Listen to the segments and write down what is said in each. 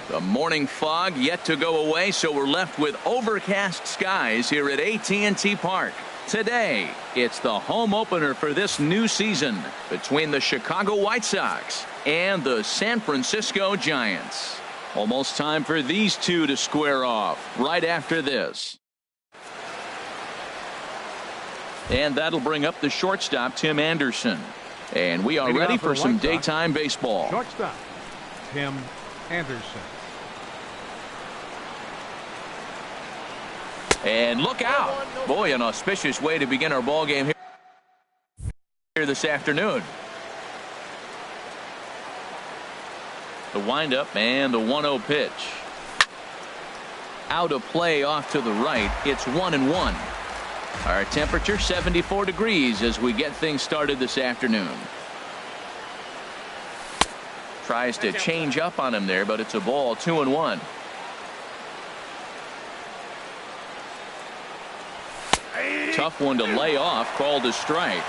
The morning fog yet to go away, so we're left with overcast skies here at AT&T Park. Today, it's the home opener for this new season between the Chicago White Sox and the San Francisco Giants. Almost time for these two to square off right after this. And that'll bring up the shortstop, Tim Anderson. And we are ready for some daytime baseball. Shortstop, Tim Anderson. And look out. Boy, an auspicious way to begin our ball game here this afternoon. The windup and the 1-0 pitch. Out of play off to the right. It's 1-1. Our temperature 74 degrees as we get things started this afternoon. Tries to change up on him there, but it's a ball. 2-1. Tough one to lay off, called a strike.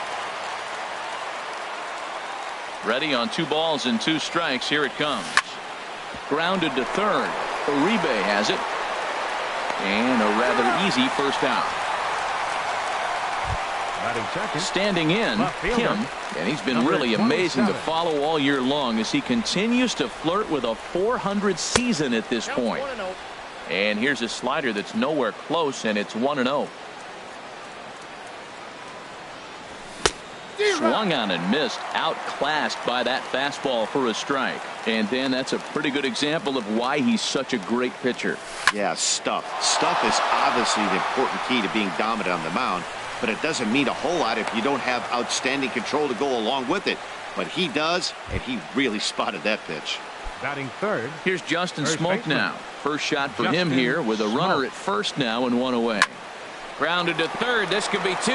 Ready on 2 balls and 2 strikes. Here it comes. Grounded to third. Uribe has it. And a rather easy first out. Standing in, Kim, and he's been really amazing to follow all year long as he continues to flirt with a .400 season at this point. And here's a slider that's nowhere close, and it's 1-0. Swung on and missed, outclassed by that fastball for a strike. And Dan, that's a pretty good example of why he's such a great pitcher. Yeah, stuff is obviously the important key to being dominant on the mound, but it doesn't mean a whole lot if you don't have outstanding control to go along with it. But he does, and he really spotted that pitch. Batting third. Here's Justin Smoke now. First shot for him here with a runner at first now and 1 away. Grounded to third. This could be 2.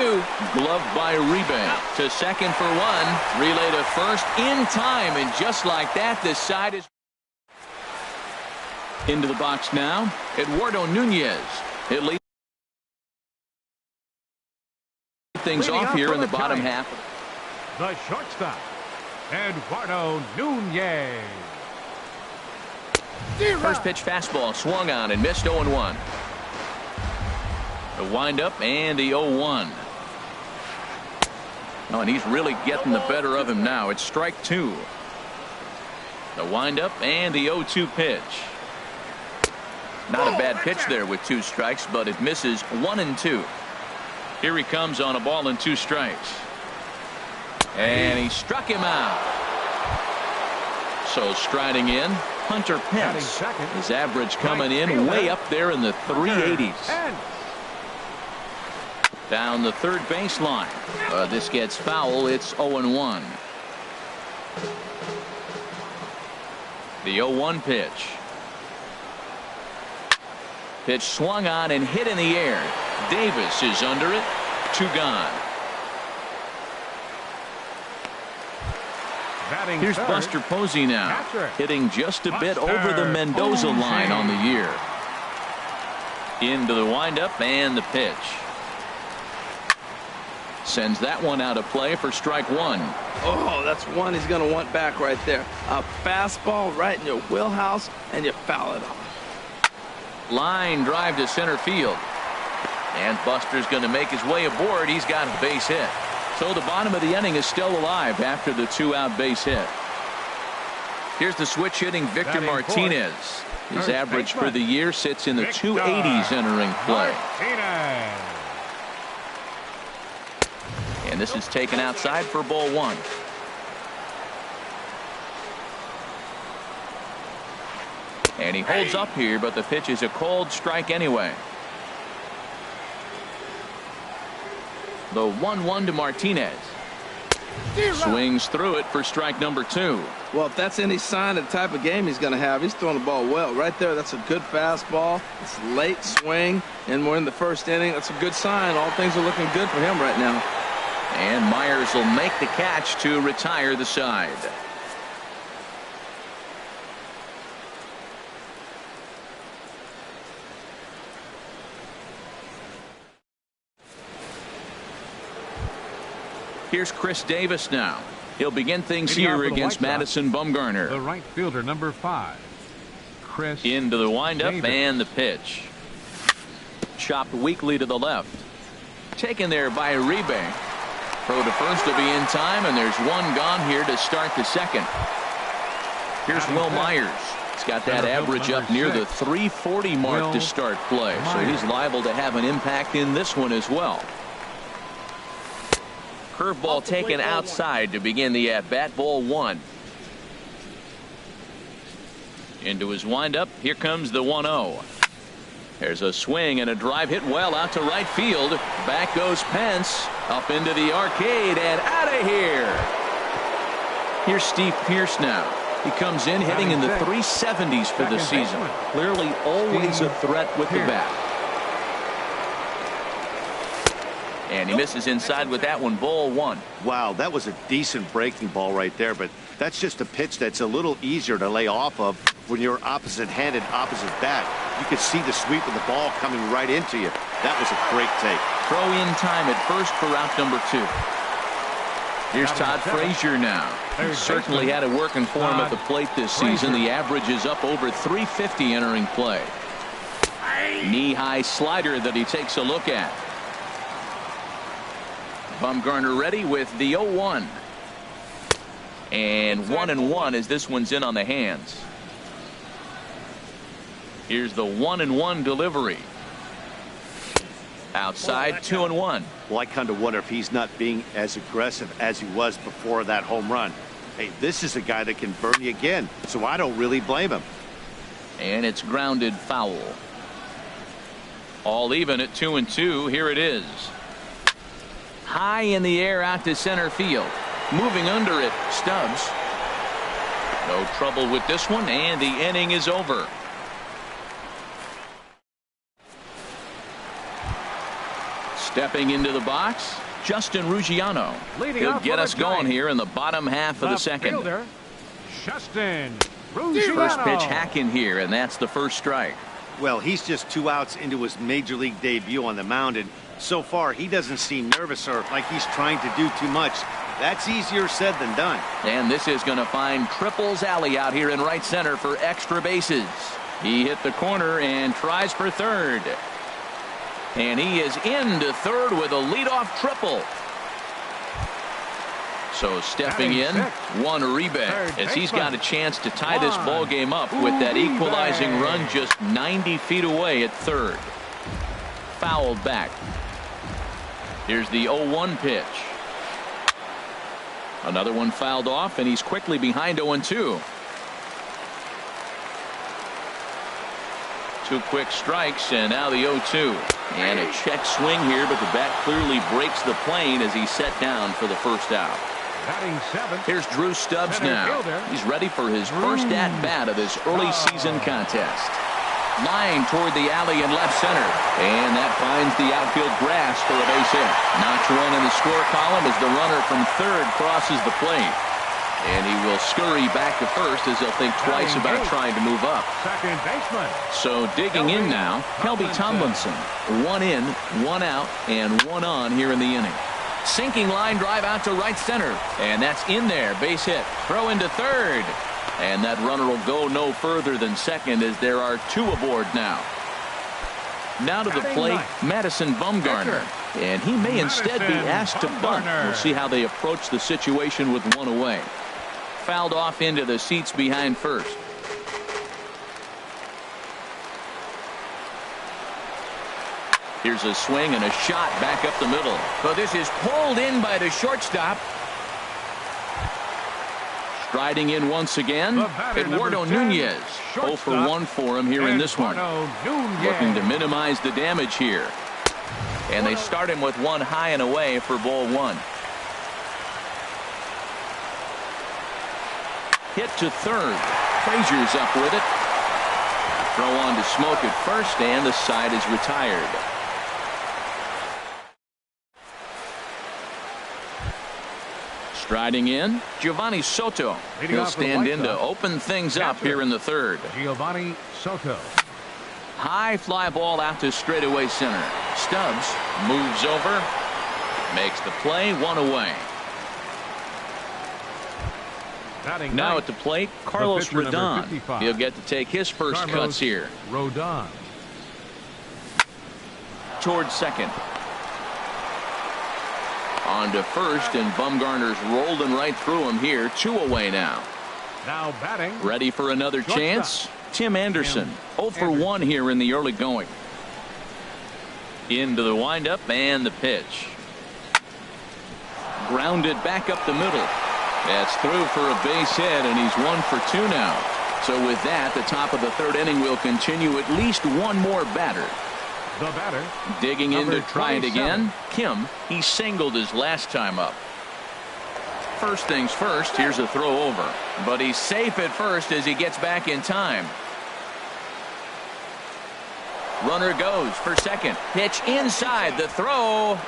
Gloved by Uribe. To second for 1. Relay to first in time. And just like that, this side is into the box now. Eduardo Nunez. It leads things off here in the bottom half. The shortstop, Eduardo Nunez. First pitch fastball swung on and missed. 0-1. The windup and the 0-1. Oh, and he's really getting the better of him now. It's strike 2. The windup and the 0-2 pitch. Not a bad pitch there with 2 strikes, but it misses 1 and 2. Here he comes on a ball and 2 strikes. And he struck him out. So striding in, Hunter Pence. His average coming in way up there in the 380s. Down the third baseline. This gets foul. It's 0-1. The 0-1 pitch. Pitch swung on and hit in the air. Davis is under it. 2 gone. Here's Buster Posey now, hitting just a bit over the Mendoza line on the year. Into the windup and the pitch. Sends that one out of play for strike 1. Oh, that's one he's going to want back right there. A fastball right in your wheelhouse, and you foul it off. Line drive to center field. And Buster's going to make his way aboard. He's got a base hit. So the bottom of the inning is still alive after the 2-out base hit. Here's the switch hitting Victor Martinez. His average for the year sits in the 280s entering play. And this is taken outside for ball 1. And he holds up here, but the pitch is a cold strike anyway. The 1-1 to Martinez. Swings through it for strike number 2. Well, if that's any sign of the type of game he's going to have, he's throwing the ball well. Right there, that's a good fastball. It's late swing, and we're in the first inning. That's a good sign. All things are looking good for him right now. And Myers will make the catch to retire the side. Here's Chris Davis now. He'll begin things here against Madison Bumgarner. The right fielder, number 5, Chris Into the windup Davis. and the pitch. Chopped weakly to the left. Taken there by Uribe. Throw to first to be in time, and there's one gone here to start the second. Here's Will Myers. He's got that average up near the 340 mark to start play, so he's liable to have an impact in this one as well. Curveball taken outside to begin the at-bat. Ball one. Into his windup. Here comes the 1-0. There's a swing and a drive hit well out to right field. Back goes Pence. Up into the arcade and out of here. Here's Steve Pearce now. He comes in hitting in the 370s for the season. Clearly always a threat with the bat. And he misses inside with that one. Ball one. Wow, that was a decent breaking ball right there, but that's just a pitch that's a little easier to lay off of when you're opposite-handed, opposite bat. You could see the sweep of the ball coming right into you. That was a great take. Throw in time at first for out number 2. Here's Todd Frazier now. He certainly had it working for him at the plate this season. The average is up over 350 entering play. Knee-high slider that he takes a look at. Bumgarner ready with the 0-1. And 1-1 as this one's in on the hands. Here's the 1-1 delivery. Outside, 2-1. Well, I kind of wonder if he's not being as aggressive as he was before that home run. Hey, this is a guy that can burn you again, so I don't really blame him. And it's grounded foul. All even at 2-2. Here it is. High in the air out to center field. Moving under it, Stubbs. No trouble with this one, and the inning is over. Stepping into the box, Justin Ruggiano. He'll get us going here in the bottom half of the second. Fielder, Justin Ruggiano. First pitch hacking here, and that's the first strike. Well, he's just 2 outs into his major league debut on the mound, and so far he doesn't seem nervous or like he's trying to do too much. That's easier said than done. And this is going to find Triples Alley out here in right center for extra bases. He hit the corner and tries for third. And he is into third with a leadoff triple. So stepping in, Juan Uribe, as he's got a chance to tie this ball game up with that equalizing run just 90 feet away at third. Fouled back. Here's the 0-1 pitch. Another one fouled off, and he's quickly behind 0-2. 2 quick strikes, and now the 0-2. And a check swing here, but the bat clearly breaks the plane as he's set down for the first out. Here's Drew Stubbs now. He's ready for his first at-bat of this early season contest. Line toward the alley in left center. And that finds the outfield grass for a base hit. Notch one in the score column as the runner from third crosses the plate. And he will scurry back to first as he'll think twice about trying to move up. Second baseman. So digging in now, Kelby Tomlinson. 1 in, 1 out, and 1 on here in the inning. Sinking line drive out to right center. And that's in there. Base hit. Throw into third. And that runner will go no further than second as there are 2 aboard now. Now to the plate, Madison Bumgarner. And he may instead be asked to bunt. We'll see how they approach the situation with 1 away. Fouled off into the seats behind first. Here's a swing and a shot back up the middle. But this is pulled in by the shortstop. Striding in once again, Eduardo Nunez. 0 for 1 for him here in this one. Looking to minimize the damage here. And they start him with 1 high and away for ball 1. Hit to third. Frazier's up with it. Throw on to Smoke at first, and the side is retired. Striding in, Giovanni Soto. He'll stand in to open things up here in the third. Giovanni Soto. High fly ball out to straightaway center. Stubbs moves over, makes the play, 1 away. Batting Now ninth, at the plate, Carlos pitcher, number Rodon. 55. He'll get to take his first Carlos cuts here. Rodon. Towards second. On to first, and Bumgarner's rolling right through him here. 2 away now. Now batting. Ready for another Shortstop. chance? Tim Anderson. Tim 0 for 1 here in the early going. Into the windup and the pitch. Grounded back up the middle. That's through for a base hit, and he's 1 for 2 now. So with that, the top of the 3rd inning will continue. At least one more batter. The batter. Digging in number to try it 27. again. Kim, he singled his last time up. First things first, here's a throw over. But he's safe at first as he gets back in time. Runner goes for second. Pitch inside. The throw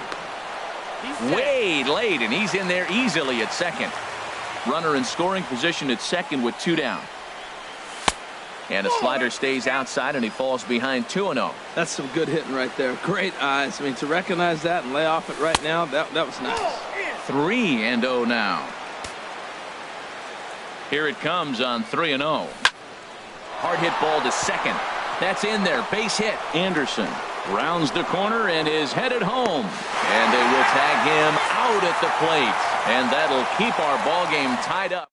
way late, and he's in there easily at second. Runner in scoring position at second with 2 down. And a slider stays outside, and he falls behind 2-0. That's some good hitting right there. Great eyes. I mean, to recognize that and lay off it right now, that was nice. 3-0 now. Here it comes on 3-0. Hard hit ball to second. That's in there. Base hit. Anderson rounds the corner and is headed home. And they will tag him out at the plate. And that'll keep our ball game tied up.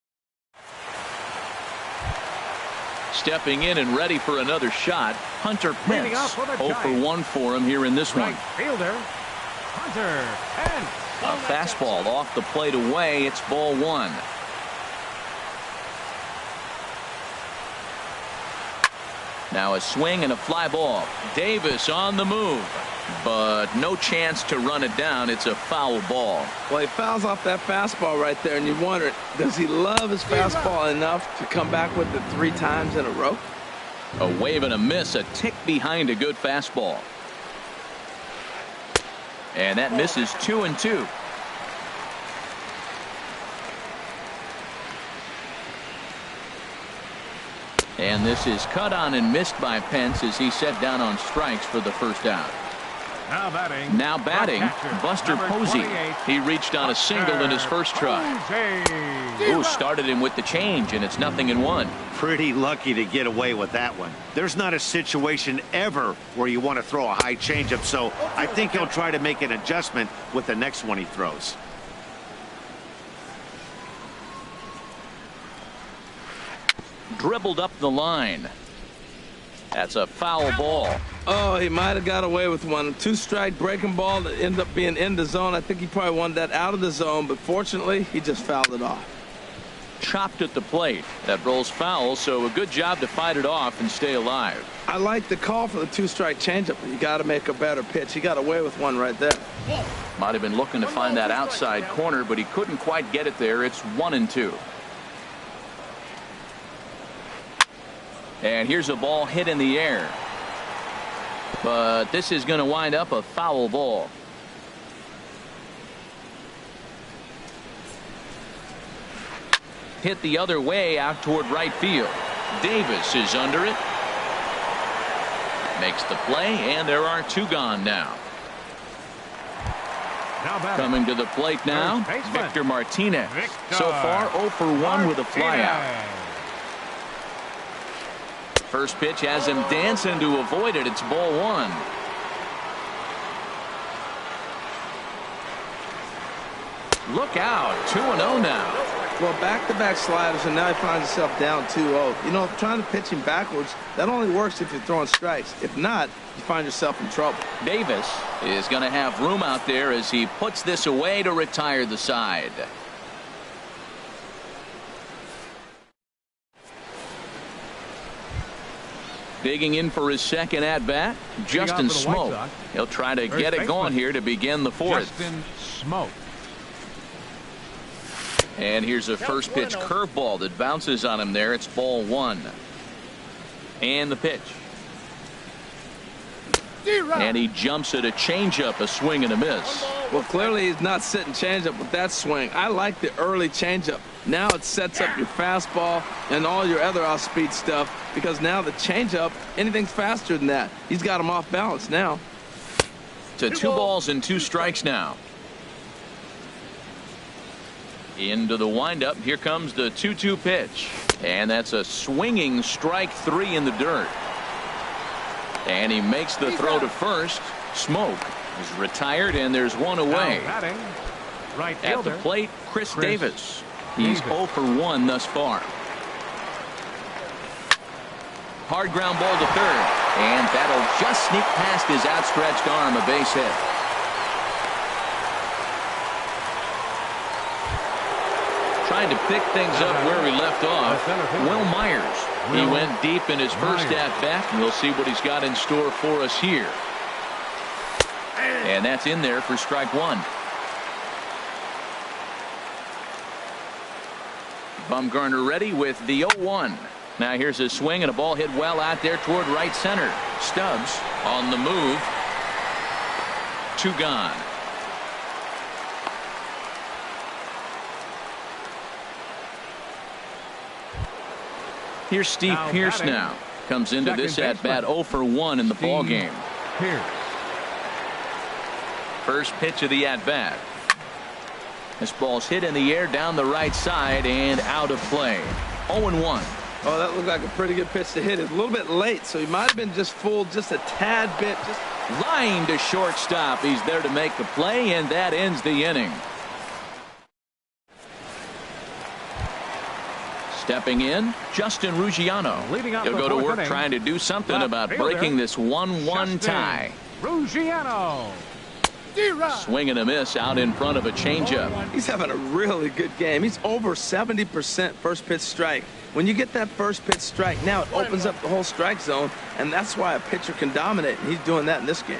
Stepping in and ready for another shot, Hunter Leading Pence. off for the 0 for Giants. 1 for him here in this Right one. fielder. Hunter Pence. A fastball off the plate away. It's ball 1. Now a swing and a fly ball. Davis on the move, but no chance to run it down. It's a foul ball. Well, he fouls off that fastball right there, and you wonder, does he love his fastball enough to come back with it 3 times in a row? A wave and a miss, a tick behind a good fastball. And that misses 2-2. And this is cut on and missed by Pence as he set down on strikes for the first out. Now batting. Buster Posey. He reached on a single in his first try. Ooh, started him with the change, and it's 0-1. Pretty lucky to get away with that one. There's not a situation ever where you want to throw a high changeup, so I think he'll try to make an adjustment with the next one he throws. Dribbled up the line. That's a foul ball. Oh, he might have got away with one. 2-strike breaking ball that ended up being in the zone. I think he probably wanted that out of the zone, but fortunately, he just fouled it off. Chopped at the plate. That rolls foul, so a good job to fight it off and stay alive. I like the call for the 2-strike changeup, but you got to make a better pitch. He got away with one right there. Might have been looking to find that outside corner, but he couldn't quite get it there. It's 1-2. And here's a ball hit in the air. But this is going to wind up a foul ball. Hit the other way out toward right field. Davis is under it. Makes the play, and there are 2 gone now. Coming to the plate now, Victor Martinez. So far 0 for 1 with a flyout. First pitch has him dancing to avoid it. It's ball 1. Look out. 2-0 now. Well, back-to-back sliders, and now he finds himself down 2-0. You know, trying to pitch him backwards, that only works if you're throwing strikes. If not, you find yourself in trouble. Davis is going to have room out there as he puts this away to retire the side. Digging in for his second at-bat, Justin Smoke. He'll try to get it going here to begin the 4th. Justin Smoke. And here's a first pitch curveball that bounces on him there. It's ball 1. And the pitch. And he jumps at a changeup, a swing and a miss. Well, clearly he's not sitting changeup with that swing. I like the early changeup. Now it sets up your fastball and all your other off-speed stuff, because now the changeup, anything's faster than that. He's got him off balance now. To 2 balls and 2 strikes now. Into the windup. Here comes the 2-2 pitch. And that's a swinging strike 3 in the dirt. And he makes the throw to first. Smoke is retired, and there's one away. Right At the plate, Chris Davis. He's 0 for 1 thus far. Hard ground ball to third. And that'll just sneak past his outstretched arm, a base hit. Trying to pick things up where we left off. Will Myers. He went deep in his first at-bat, and we'll see what he's got in store for us here. And that's in there for strike 1. Bumgarner ready with the 0-1. Now here's a swing and a ball hit well out there toward right center. Stubbs on the move. 2 gone. Here's Steve Pearce now. Comes into this at-bat 0 for 1 in the ball game. First pitch of the at-bat. This ball's hit in the air down the right side and out of play. 0-1. Oh, that looked like a pretty good pitch to hit. It's a little bit late, so he might have been just fooled just a tad bit. Line to shortstop. He's there to make the play, and that ends the inning. Stepping in, Justin Ruggiano. He'll go to work trying to do something about breaking this 1-1 tie. Ruggiano. Swing and a miss out in front of a changeup. He's having a really good game. He's over 70% first pitch strike. When you get that first pitch strike, now it opens up the whole strike zone, and that's why a pitcher can dominate, and he's doing that in this game.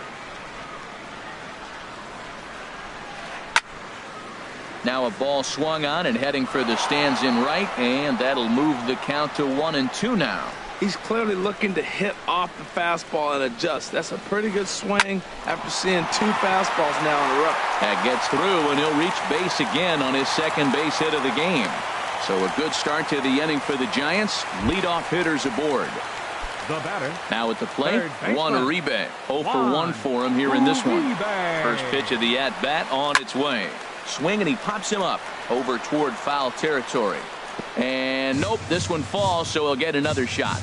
Now a ball swung on and heading for the stands in right, and that'll move the count to 1-2 now. He's clearly looking to hit off the fastball and adjust. That's a pretty good swing after seeing 2 fastballs now in a row. That gets through, and he'll reach base again on his second base hit of the game. So a good start to the inning for the Giants. Leadoff hitters aboard. The batter. Now at the plate, Juan Uribe. 0 for 1 for him here in this one. First pitch of the at-bat on its way. Swing, and he pops him up over toward foul territory. And nope, this one falls, so he'll get another shot.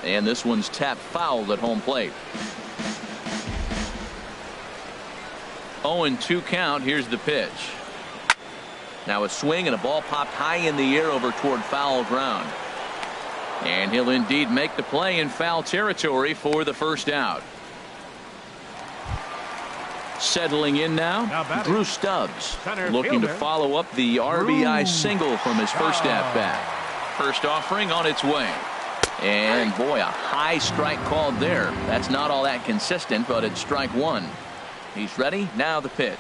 And this one's tapped foul at home plate. 0-2 count. Here's the pitch. Now a swing and a ball popped high in the air over toward foul ground. And he'll indeed make the play in foul territory for the first out. Settling in now, Drew Stubbs, looking to follow up the RBI single from his first at-bat. First offering on its way. And boy, a high strike called there. That's not all that consistent, but it's strike 1. He's ready. Now the pitch.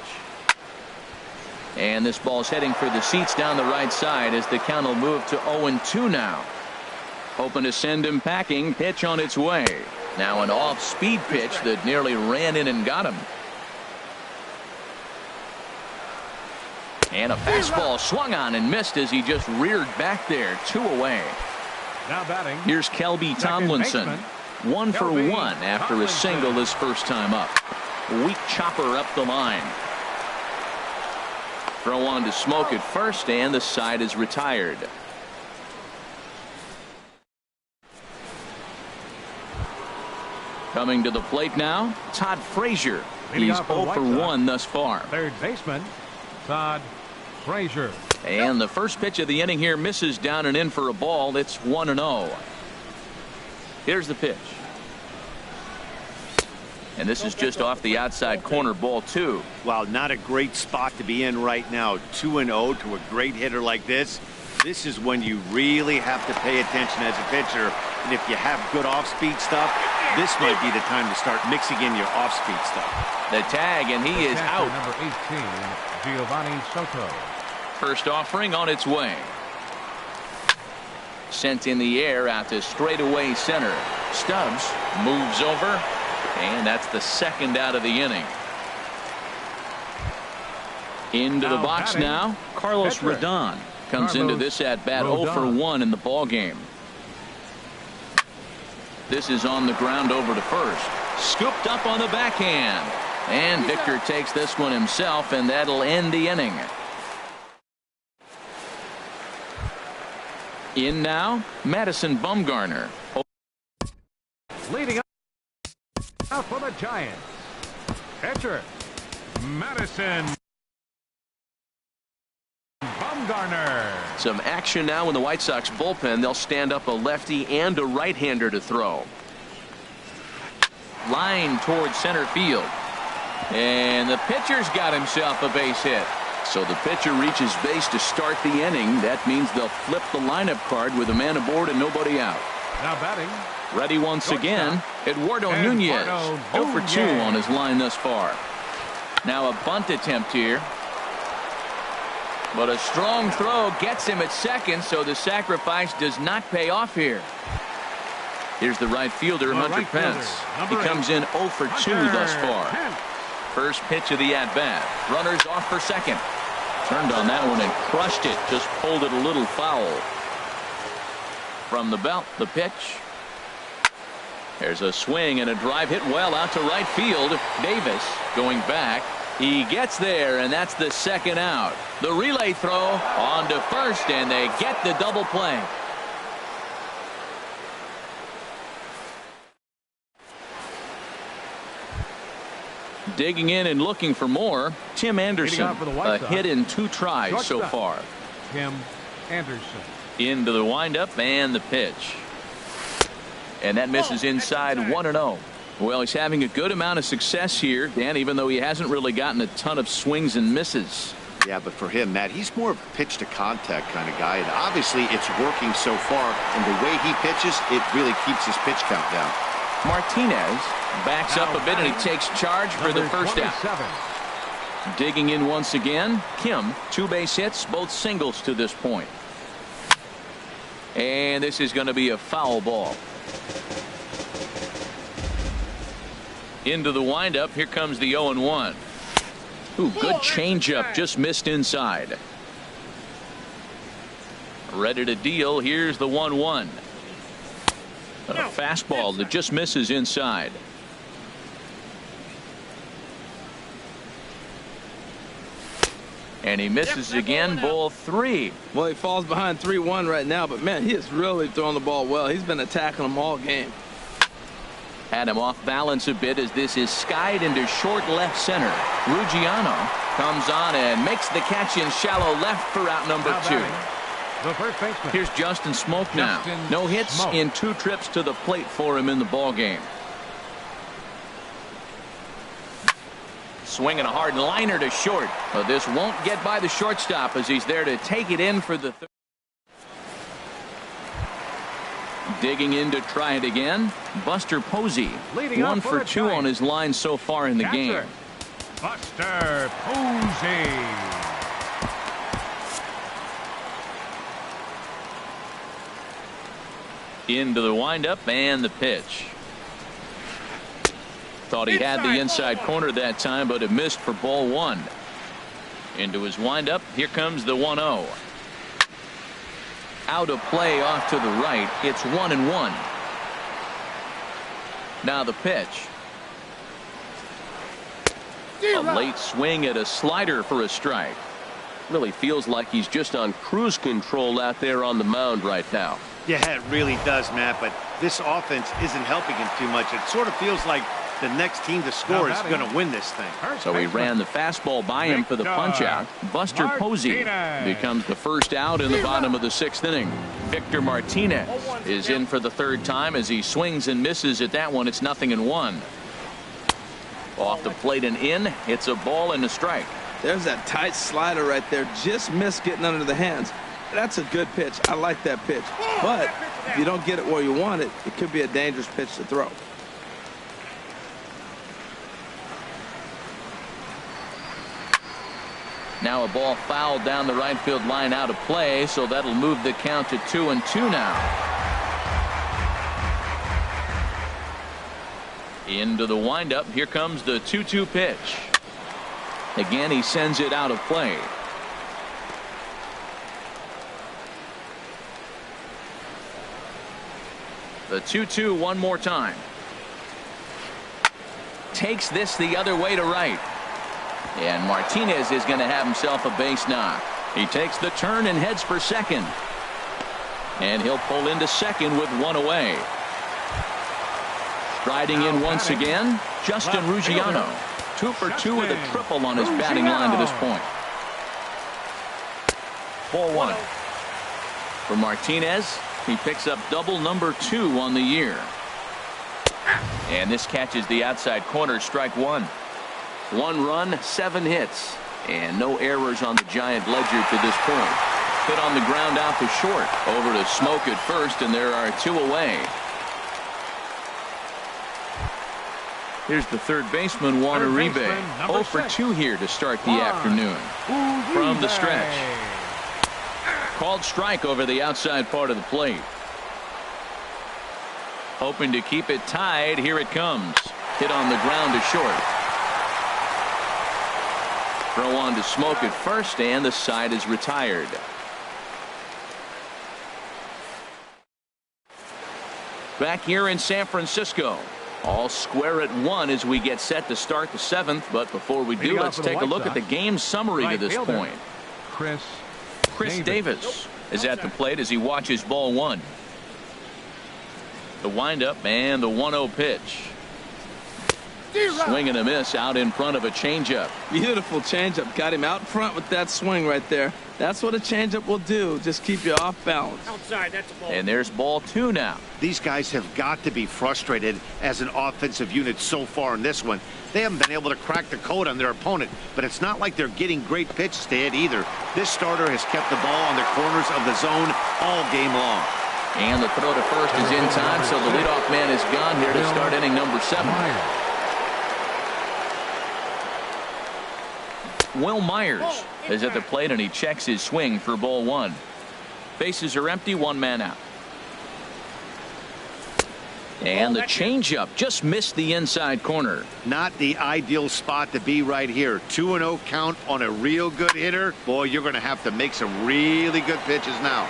And this ball's heading for the seats down the right side as the count will move to 0-2 now. Hoping to send him packing. Pitch on its way. Now an off-speed pitch that nearly ran in and got him. And a fastball swung on and missed as he just reared back there. 2 away. Now batting. Here's Kelby Tomlinson. 1 for 1 after a single his first time up. Weak chopper up the line. Throw on to Smoke at first, and the side is retired. Coming to the plate now, Todd Frazier. He's 0 for 1 thus far. Third baseman, Todd Frazier. And the first pitch of the inning here misses down and in for a ball. It's 1-0. Here's the pitch. And this is just off the outside corner, ball 2. Wow, not a great spot to be in right now. 2-0 to a great hitter like this. This is when you really have to pay attention as a pitcher. And if you have good off-speed stuff, this might be the time to start mixing in your off-speed stuff. The tag, and he is out. Number 18, Giovanni Soto. First offering on its way. Sent in the air out to straightaway center. Stubbs moves over, and that's the second out of the inning. Into the box now, Carlos Rodon comes into this at bat 0 for 1 in the ball game. This is on the ground over to first. Scooped up on the backhand. And Victor takes this one himself, and that'll end the inning. In now, Madison Bumgarner. Leading up for the Giants. Pitcher, Madison Bumgarner. Some action now in the White Sox bullpen. They'll stand up a lefty and a right-hander to throw. Line towards center field. And the pitcher's got himself a base hit. So the pitcher reaches base to start the inning. That means they'll flip the lineup card with a man aboard and nobody out. Now batting. Ready once again, Eduardo Nunez. 0 for 2 on his line thus far. Now a bunt attempt here. But a strong throw gets him at second, so the sacrifice does not pay off here. Here's the right fielder, Hunter Pence. He comes in 0 for 2 thus far. First pitch of the at-bat. Runners off for second. Turned on that one and crushed it. Just pulled it a little foul. From the belt, the pitch. There's a swing and a drive hit well out to right field. Davis going back. He gets there, and that's the second out. The relay throw on to first, and they get the double play. Digging in and looking for more, Tim Anderson. A hit in 2 tries so far. Tim Anderson. Into the windup and the pitch. And that misses inside 1-0. Well, he's having a good amount of success here, Dan, even though he hasn't really gotten a ton of swings and misses. Yeah, but for him, Matt, he's more of a pitch to contact kind of guy, and obviously it's working so far, and the way he pitches, it really keeps his pitch count down. Martinez backs up a bit, and he takes charge for the first out. Digging in once again, Kim, 2 base hits, both singles to this point. And this is going to be a foul ball. Into the windup. Here comes the 0-1. Ooh, good changeup, just missed inside. Ready to deal. Here's the 1-1. A fastball that just misses inside. And he misses again. Ball 3. Well, he falls behind 3-1 right now, but man, he is really throwing the ball well. He's been attacking them all game. Had him off balance a bit as this is skied into short left center. Ruggiano comes on and makes the catch in shallow left for out number 2. The first baseman. Here's Justin Smoke now. No hits in 2 trips to the plate for him in the ball game. Swinging a hard liner to short. But this won't get by the shortstop as he's there to take it in for the third. Digging in to try it again. Buster Posey. 1 for 2 on his line so far in the game. Buster Posey. Into the windup and the pitch. Thought he had the inside corner that time, but it missed for ball 1. Into his windup. Here comes the 1-0. Out of play off to the right. It's 1-1. Now the pitch. A late swing at a slider for a strike. Really feels like he's just on cruise control out there on the mound right now. Yeah, it really does, Matt, but this offense isn't helping him too much. It sort of feels like the next team to score is going to win this thing. So he ran the fastball by him for the punch out. Buster Posey becomes the first out in the bottom of the 6th inning. Victor Martinez is in for the 3rd time as he swings and misses at that one. It's 0-1. Off the plate and in. It's a ball and a strike. There's that tight slider right there. Just missed getting under the hands. That's a good pitch. I like that pitch. But if you don't get it where you want it, it could be a dangerous pitch to throw. Now a ball fouled down the right field line out of play, so that'll move the count to 2-2 now. Into the windup. Here comes the 2-2 pitch. Again, he sends it out of play. The 2-2 one more time. takes this the other way to right. And Martinez is going to have himself a base knock. He takes the turn and heads for second. And he'll pull into second with one away. Striding in once again, Justin Ruggiano. 2 for 2 with a triple on his batting line to this point. Ball 1. For Martinez, he picks up double number 2 on the year. And this catches the outside corner, strike 1. 1 run, 7 hits, and no errors on the Giant ledger to this point. Hit on the ground out to short. Over to Smoke at first, and there are 2 away. Here's the third baseman, Juan Uribe. 0 for 2 here to start the afternoon. From the stretch. Called strike over the outside part of the plate. Hoping to keep it tied. Here it comes. Hit on the ground to short. Throw on to Smoke at first, and the side is retired. Back here in San Francisco. All square at 1 as we get set to start the 7th. But before we do, let's take a look at the game summary to this point. Chris Davis is at the plate as he watches ball 1. The windup and the 1-0 pitch. Swing and a miss out in front of a changeup. Beautiful changeup. Got him out front with that swing right there. That's what a changeup will do. Just keep you off balance. Outside, that's a ball. And there's ball 2 now. These guys have got to be frustrated as an offensive unit so far in this one. They haven't been able to crack the code on their opponent, but it's not like they're getting great pitches to hit either. This starter has kept the ball on the corners of the zone all game long. And the throw to first is in time, so the leadoff man is gone here to start inning number 7. Will Myers is at the plate, and he checks his swing for ball 1. Bases are empty, 1 man out. And the changeup just missed the inside corner. Not the ideal spot to be right here. 2-0 count on a real good hitter. Boy, you're going to have to make some really good pitches now.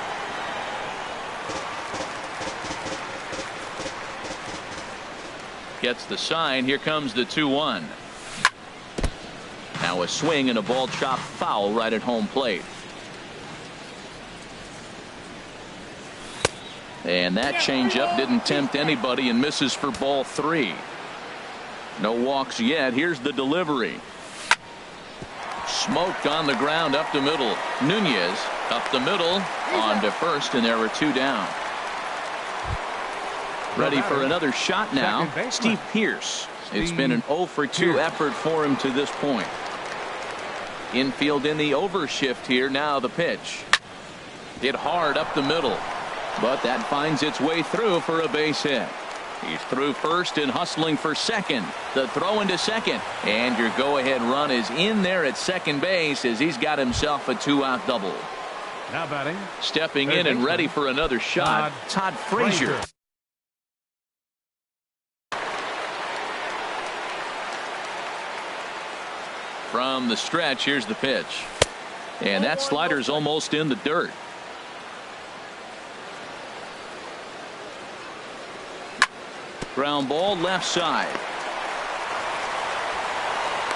Gets the sign. Here comes the 2-1. Now a swing and a ball chopped foul right at home plate. And that changeup didn't tempt anybody and misses for ball 3. No walks yet. Here's the delivery. Smoked on the ground up the middle. Nunez up the middle on to first, and there are 2 down. Ready for another shot now. Steve Pearce. It's been an 0 for 2 effort for him to this point. Infield in the overshift here. Now the pitch. Hit hard up the middle, but that finds its way through for a base hit. He's through first and hustling for second. The throw into second, and your go-ahead run is in there at second base as he's got himself a 2-out double. Now batting. Stepping in and ready for another shot, Todd Frazier. From the stretch, here's the pitch. And that slider's almost in the dirt. Ground ball left side.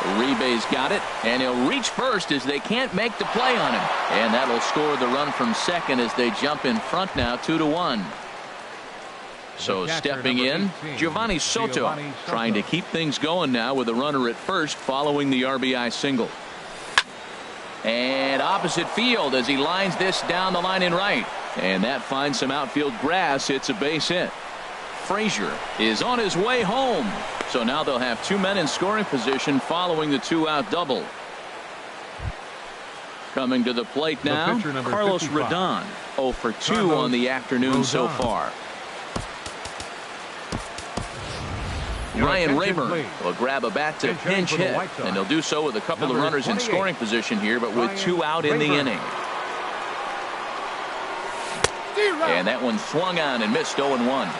Uribe's got it, and he'll reach first as they can't make the play on him. And that'll score the run from second as they jump in front now, 2-1. So stepping in, Giovanni Soto, trying to keep things going now with a runner at first following the RBI single. And opposite field as he lines this down the line in right. And that finds some outfield grass. It's a base hit. Frazier is on his way home. So now they'll have 2 men in scoring position following the 2-out double. Coming to the plate now, Carlos Rodon. 0 for 2 on the afternoon so far. Ryan Rayburn will grab a bat to pinch hit, and he'll do so with a couple of runners in scoring position here, but with 2 out in the inning. And that one swung on and missed 0-1.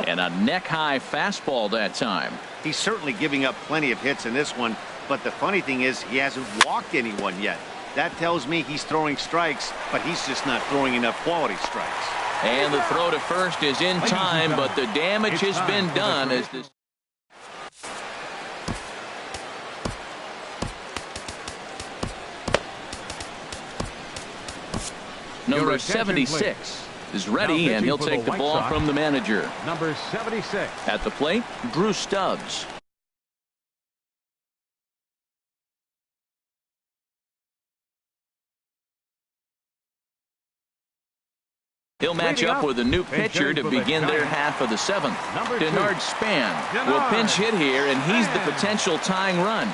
And a neck-high fastball that time. He's certainly giving up plenty of hits in this one, but the funny thing is he hasn't walked anyone yet. That tells me he's throwing strikes, but he's just not throwing enough quality strikes. And the throw to first is in time, but the damage has been done as this. Number 76 is ready, and he'll take the ball from the manager. Number 76. At the plate, Drew Stubbs. He'll match up with a new pitcher to begin their half of the seventh. Denard Span will pinch hit here, and he's the potential tying run.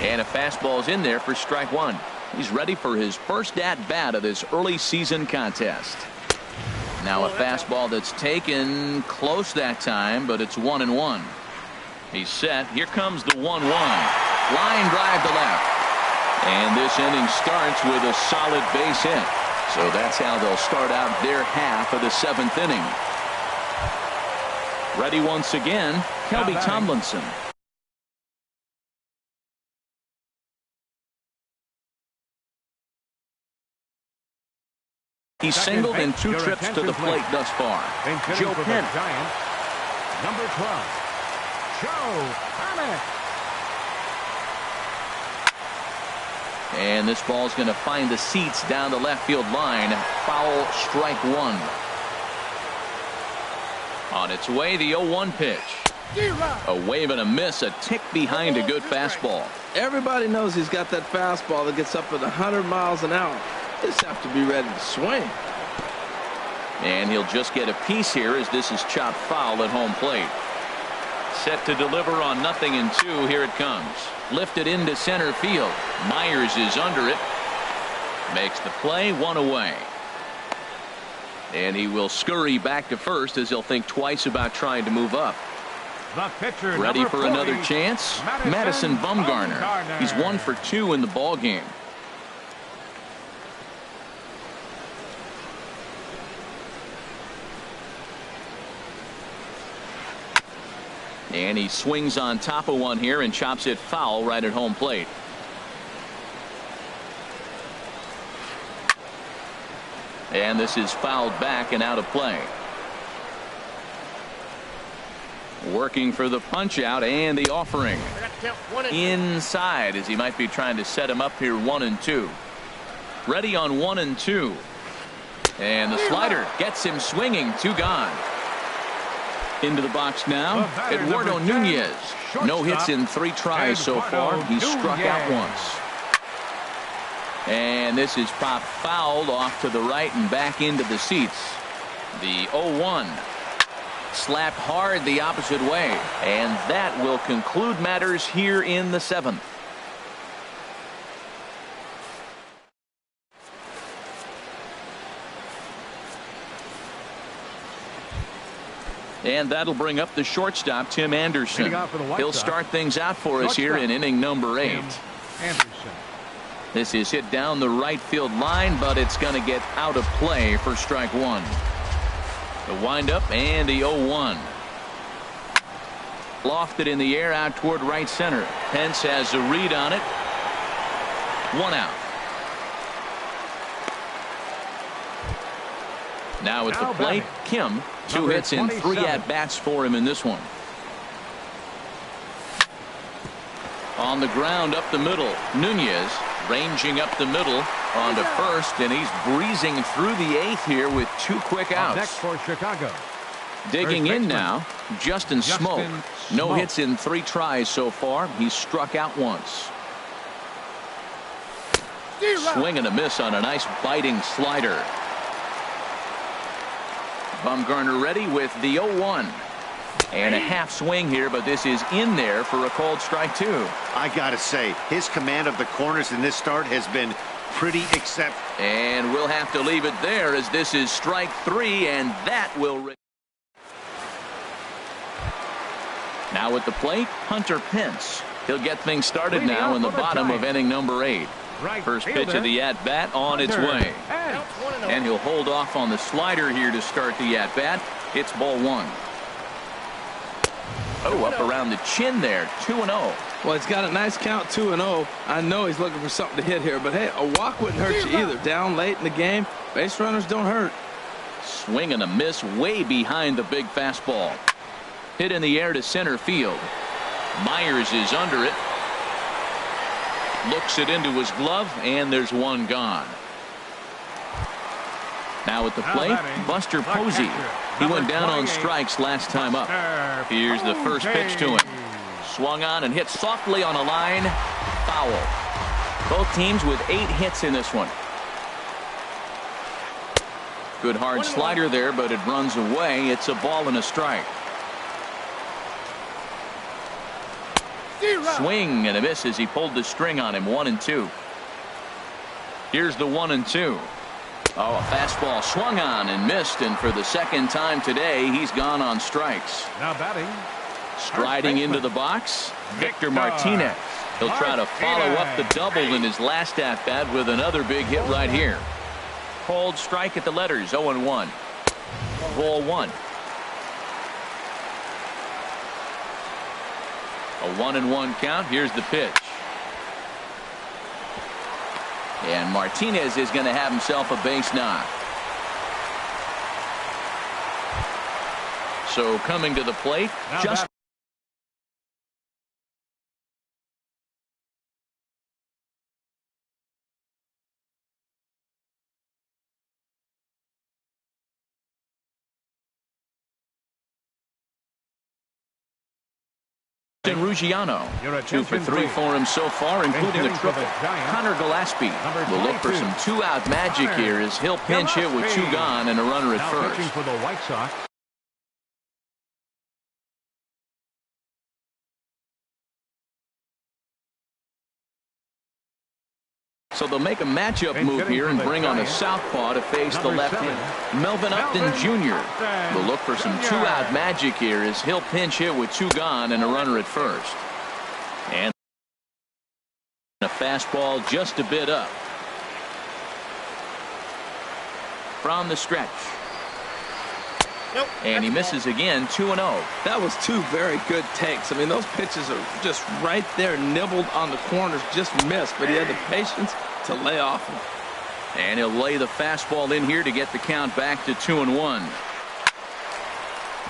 And a fastball's in there for strike one. He's ready for his first at-bat of this early season contest. Now a fastball that's taken close that time, but it's 1-1. He's set. Here comes the 1-1. Line drive to left. And this inning starts with a solid base hit. So that's how they'll start out their half of the seventh inning. Ready once again, Kelby Tomlinson. He's singled in 2 trips to the plate thus far. Joe Penn. Number 12, Joe Penn. And this ball's going to find the seats down the left field line. Foul, strike one. On its way, the 0-1 pitch. A wave and a miss, a tick behind a good fastball. Everybody knows he's got that fastball that gets up at 100 miles an hour. Just have to be ready to swing. And he'll just get a piece here as this is chopped foul at home plate. Set to deliver on 0-2. Here it comes. Lifted into center field. Myers is under it. Makes the play, 1 away. And he will scurry back to first as he'll think twice about trying to move up. The pitcher, ready for 40, another chance. Madison Bumgarner. He's 1 for 2 in the ball game. And he swings on top of one here and chops it foul right at home plate. And this is fouled back and out of play. Working for the punch out and the offering. Inside as he might be trying to set him up here 1-2. Ready on 1-2. And the slider gets him swinging. 2 gone. Into the box now, Eduardo Nunez. No hits in 3 tries so far. He's struck out once. And this is popped fouled off to the right and back into the seats. The 0-1. Slapped hard the opposite way. And that will conclude matters here in the 7th. And that'll bring up the shortstop, Tim Anderson. He'll start things out for us here in inning number 8. This is hit down the right field line, but it's going to get out of play for strike one. The windup and the 0-1. Lofted in the air out toward right center. Pence has a read on it. 1 out. Now at the plate, Kim. 2 hits and 3 at-bats for him in this one. On the ground up the middle. Nunez ranging up the middle onto first, and he's breezing through the 8th here with 2 quick outs. Next for Chicago. Digging in now, Justin Smoke. No hits in 3 tries so far. He's struck out once. Swing and a miss on a nice biting slider. Bumgarner ready with the 0-1. And a half swing here, but this is in there for a called strike 2. I gotta say, his command of the corners in this start has been pretty exceptional. And we'll have to leave it there as this is strike 3, and that will. Now at the plate, Hunter Pence. He'll get things started now in the bottom of inning number 8. First pitch of the at-bat on its way. And he'll hold off on the slider here to start the at-bat. It's ball 1. Oh, up around the chin there. 2-0. Well, he's got a nice count, 2-0. I know he's looking for something to hit here, but hey, a walk wouldn't hurt you either. Down late in the game, base runners don't hurt. Swing and a miss way behind the big fastball. Hit in the air to center field. Myers is under it. Looks it into his glove, and there's one gone. Now at the plate, Buster Posey. He went down on strikes last time up. Here's the first pitch to him. Swung on and hit softly on a line. Foul. Both teams with 8 hits in this one. Good hard slider there, but it runs away. It's a ball and a strike. Swing and a miss as he pulled the string on him. 1-2. Here's the 1-2. Oh, a fastball swung on and missed, and for the second time today, he's gone on strikes. Now batting. Striding into the box, Victor Martinez. He'll try to follow up the double in his last at-bat with another big hit right here. Cold strike at the letters, 0-1. Ball 1. A 1-1 count. Here's the pitch. And Martinez is going to have himself a base knock. So coming to the plate, just Ruggiano. 2 for 3 for him so far, including a triple. Connor Gillespie will look for some 2-out magic here as he'll pinch hit with 2 gone and a runner at first. For the White Sox. So they'll make a matchup move here and bring on a southpaw to face the left-hander. Melvin Upton Jr. will look for some 2-out magic here as he'll pinch hit with 2 gone and a runner at first. And a fastball just a bit up. From the stretch. And he misses again, 2-0. That was 2 very good takes. I mean, those pitches are just right there, nibbled on the corners, just missed, but he had the patience to lay off them. And he'll lay the fastball in here to get the count back to 2-1.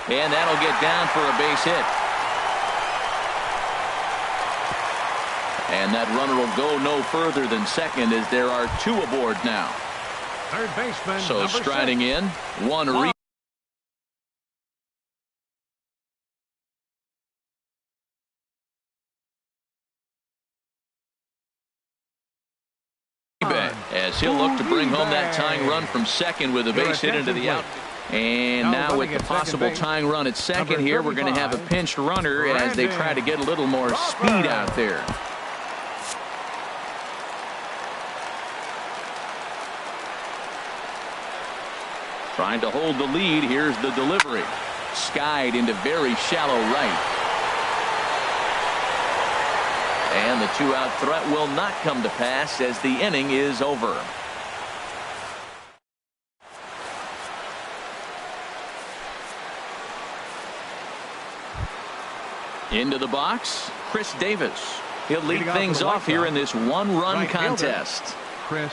And that'll get down for a base hit. And that runner will go no further than second as there are 2 aboard now. Third baseman. So striding in, 1 reach. As he'll look to bring home that tying run from second with a base hit into the out. And now with the possible tying run at second here, we're going to have a pinched runner as they try to get a little more speed out there. Trying to hold the lead. Here's the delivery. Skied into very shallow right. And the 2-out threat will not come to pass as the inning is over. Into the box, Chris Davis. He'll lead things off here in this 1-run contest. Chris.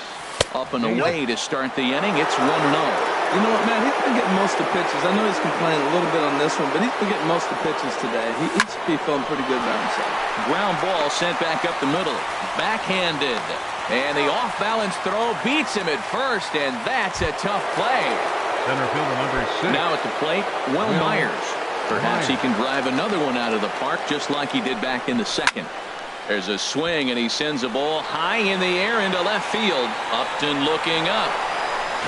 Up and away to start the inning. It's 1-0. You know what, man? He's been getting most of the pitches. I know he's complaining a little bit on this one, but he's been getting most of the pitches today. He should be feeling pretty good about himself. Ground ball sent back up the middle. Backhanded. And the off-balance throw beats him at first, and that's a tough play. Center fielder number 6. Now at the plate, Will Myers. Perhaps he can drive another one out of the park just like he did back in the second. There's a swing, and he sends a ball high in the air into left field. Upton looking up.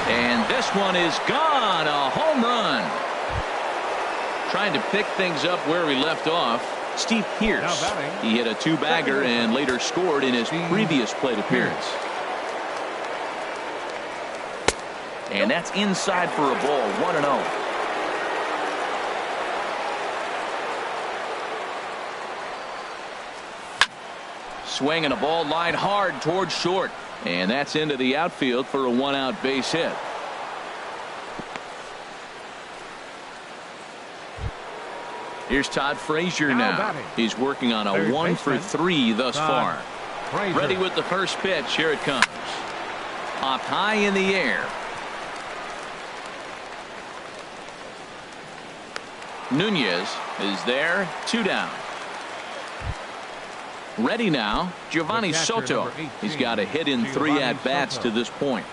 And this one is gone. A home run. Trying to pick things up where he left off. Steve Pearce. He hit a 2-bagger and later scored in his previous plate appearance. And that's inside for a ball. 1-0. Swing and a ball lined hard towards short. And that's into the outfield for a 1-out base hit. Here's Todd Frazier now. He's working on a 1 for 3 thus far. Ready with the first pitch. Here it comes. Up high in the air. Nunez is there. 2 down. Ready now. Giovanni Soto. He's got a hit in 3 at-bats to this point.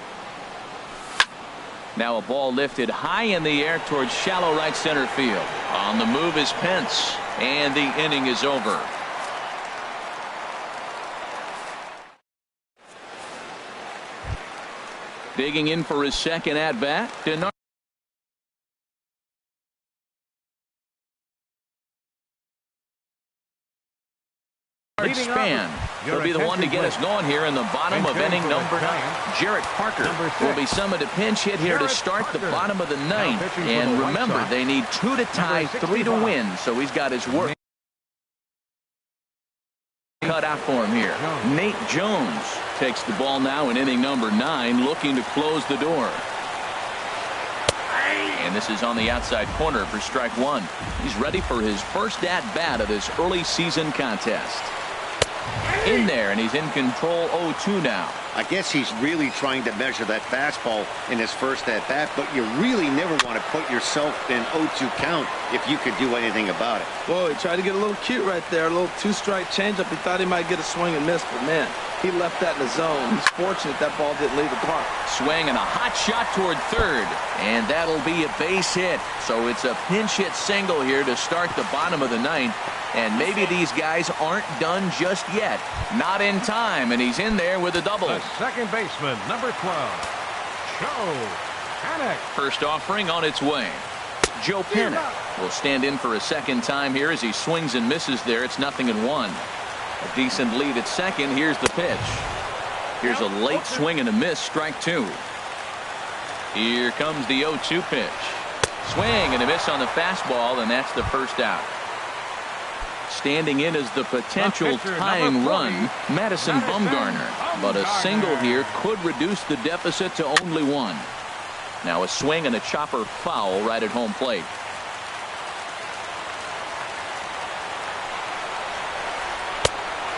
Now a ball lifted high in the air towards shallow right center field. On the move is Pence. And the inning is over. Digging in for his second at-bat. Span will be the one to get us going here in the bottom of inning number 9. Jarrett Parker will be summoned a pinch hit here to start the bottom of the 9th. And remember, they need 2 to tie, 3 to win. So he's got his work cut out for him here. Nate Jones takes the ball now in inning number 9, looking to close the door. And this is on the outside corner for strike 1. He's ready for his first at-bat of this early season contest. In there, and he's in control 0-2 now. I guess he's really trying to measure that fastball in his first at-bat, but you really never want to put yourself in 0-2 count if you could do anything about it. Boy, he tried to get a little cute right there. A little 2-strike changeup. He thought he might get a swing and miss, but man, he left that in the zone. He's fortunate that ball didn't leave the park. Swing and a hot shot toward third, and that'll be a base hit. So it's a pinch hit single here to start the bottom of the 9th. And maybe these guys aren't done just yet. Not in time, and he's in there with a double. The second baseman, number 12, Joe Panik. First offering on its way. Joe Panik will stand in for a second time here as he swings and misses there. It's 0-1. A decent lead at second. Here's the pitch. Here's a late swing and a miss. Strike 2. Here comes the 0-2 pitch. Swing and a miss on the fastball, and that's the first out. Standing in as the potential tying run, Madison Bumgarner. But a single here could reduce the deficit to only 1. Now a swing and a chopper foul right at home plate.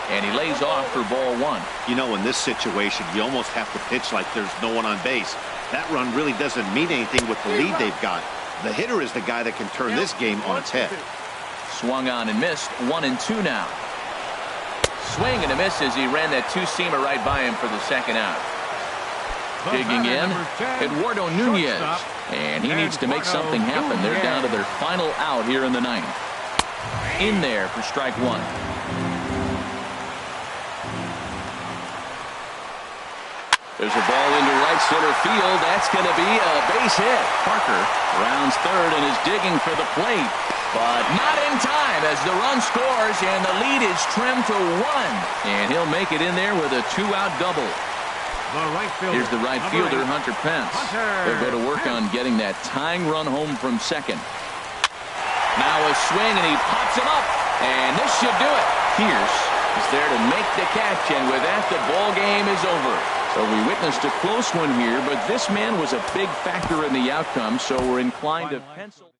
And he lays off for ball 1. You know, in this situation, you almost have to pitch like there's no one on base. That run really doesn't mean anything with the lead they've got. The hitter is the guy that can turn this game on its head. Swung on and missed. 1-2 now. Swing and a miss as he ran that 2-seamer right by him for the second out. Digging in, Eduardo Nunez. And he needs to make something happen. They're down to their final out here in the 9th. In there for strike 1. There's a ball into right center field. That's going to be a base hit. Parker rounds third and is digging for the plate. But not in time as the run scores and the lead is trimmed to 1. And he'll make it in there with a 2-out double. Here's the right fielder, Hunter Pence. They'll go to work on getting that tying run home from second. Now a swing and he pops him up. And this should do it. Pierce is there to make the catch, and with that the ball game is over. So we witnessed a close one here, but this man was a big factor in the outcome, so we're inclined to pencil.